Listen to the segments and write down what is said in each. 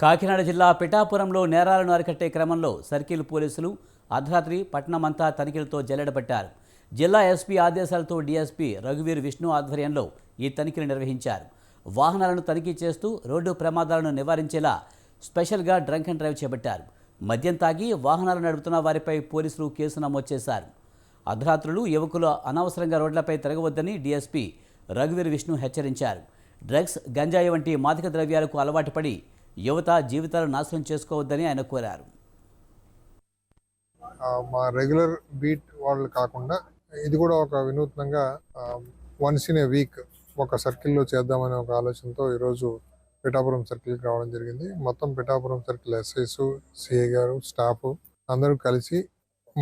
కాకినాడ జిల్లా పిఠాపురంలో నేరాలను అరికట్టే క్రమంలో సర్కిల్ పోలీసులు అర్ధరాత్రి పట్టణమంతా తనిఖీలతో జల్లెడబట్టారు. జిల్లా ఎస్పీ ఆదేశాలతో డీఎస్పీ రఘువీర్ విష్ణు ఆధ్వర్యంలో ఈ తనిఖీలు నిర్వహించారు. వాహనాలను తనిఖీ చేస్తూ రోడ్డు ప్రమాదాలను నివారించేలా స్పెషల్గా డ్రంక్ అండ్ డ్రైవ్ చేపట్టారు. మద్యం తాగి వాహనాలు నడుపుతున్న వారిపై పోలీసులు కేసు నమోదు చేశారు. అర్ధరాత్రులు యువకులు అనవసరంగా రోడ్లపై తిరగవద్దని డీఎస్పీ రఘువీర్ విష్ణు హెచ్చరించారు. డ్రగ్స్, గంజాయి వంటి మాదక ద్రవ్యాలకు అలవాటు పడి యువత జీవితాలు నాశనం చేసుకోవద్దని ఆయన కోరారు. మా రెగ్యులర్ బీట్ వాళ్ళు కాకుండా ఇది కూడా ఒక వినూత్నంగా వన్స్ ఇన్ ఏ వీక్ ఒక సర్కిల్లో చేద్దామనే ఒక ఆలోచనతో ఈరోజు పిఠాపురం సర్కిల్కి రావడం జరిగింది. మొత్తం పిఠాపురం సర్కిల్ ఎస్ఐస్, సిఐ గారు, స్టాఫ్ అందరూ కలిసి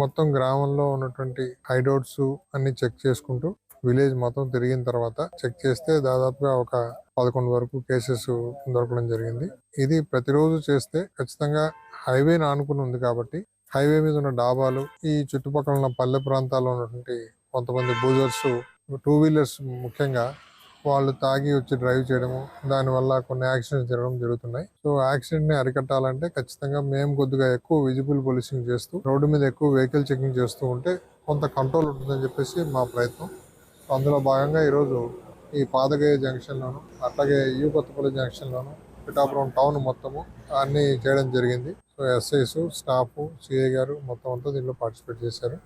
మొత్తం గ్రామంలో ఉన్నటువంటి హైడౌట్స్ అన్ని చెక్ చేసుకుంటూ విలేజ్ మొత్తం తిరిగిన తర్వాత చెక్ చేస్తే దాదాపుగా ఒక 11 వరకు కేసెస్ దొరకడం జరిగింది. ఇది ప్రతిరోజు చేస్తే ఖచ్చితంగా హైవేని ఆనుకుని ఉంది కాబట్టి హైవే మీద ఉన్న డాబాలు, ఈ చుట్టుపక్కల ఉన్న పల్లె ప్రాంతాల్లో ఉన్నటువంటి కొంతమంది బూజర్స్, 2 వీలర్స్ ముఖ్యంగా వాళ్ళు తాగి వచ్చి డ్రైవ్ చేయడము, దానివల్ల కొన్ని యాక్సిడెంట్స్ జరగడం జరుగుతున్నాయి. సో యాక్సిడెంట్ ని అరికట్టాలంటే ఖచ్చితంగా మేము కొద్దిగా ఎక్కువ విజిబుల్ పోలీసింగ్ చేస్తూ రోడ్డు మీద ఎక్కువ వెహికల్ చెకింగ్ చేస్తూ ఉంటే కొంత కంట్రోల్ ఉంటుందని చెప్పేసి మా ప్రయత్నం. అందులో భాగంగా ఈరోజు ఈ పాదగయ జంక్షన్లోను, అట్లాగే యూ కొత్తపల్లి జంక్షన్లోను, పిఠాపురం టౌన్ మొత్తము అన్ని చేయడం జరిగింది. సో ఎస్ఐస్, స్టాఫ్, సిఐ గారు మొత్తం అంతా దీంట్లో పార్టిసిపేట్ చేశారు.